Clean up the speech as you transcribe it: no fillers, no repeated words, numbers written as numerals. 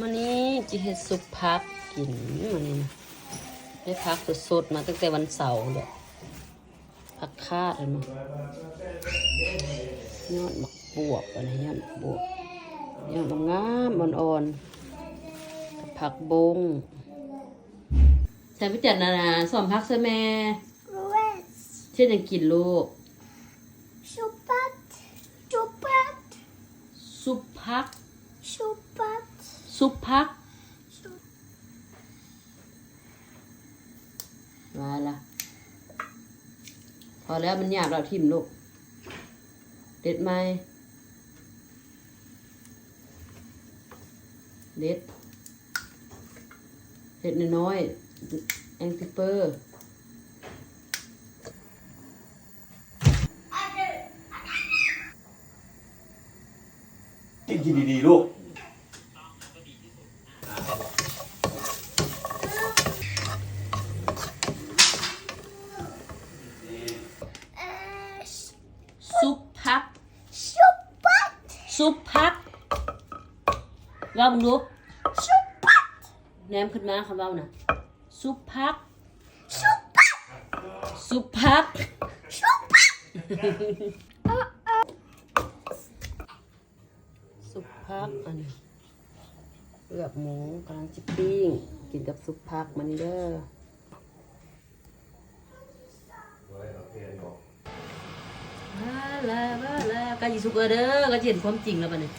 มันนี้จะเฮ็ดซุปผักกินมันนี้นะได้ผักสดๆมาตั้งแต่วันเสาร์เลยผักคาดเลยมั้งยอดหมักบวบอะไรยอดหมักบวบยอดงามอ่อนๆผักบงใส่พิจารณาสอนผักเสแม่เช่นยังกินลูกซุปผักมาละพอแล้วมันหยาบเราทิ่มลูกเด็ดไหมเด็ดน้อยๆแองติเปอร์กินดีๆลูกซุปผักว่ามึงดูแนมขึ้นมาคำว่าน่ะซุปผักซุปผักอันนี้เลือกหมูกำลังจิปิ้งกินกับซุปผักมันเด้อแล้วก็ยิสุกเด้อก็เห็นความจริงแล้วบัดนี้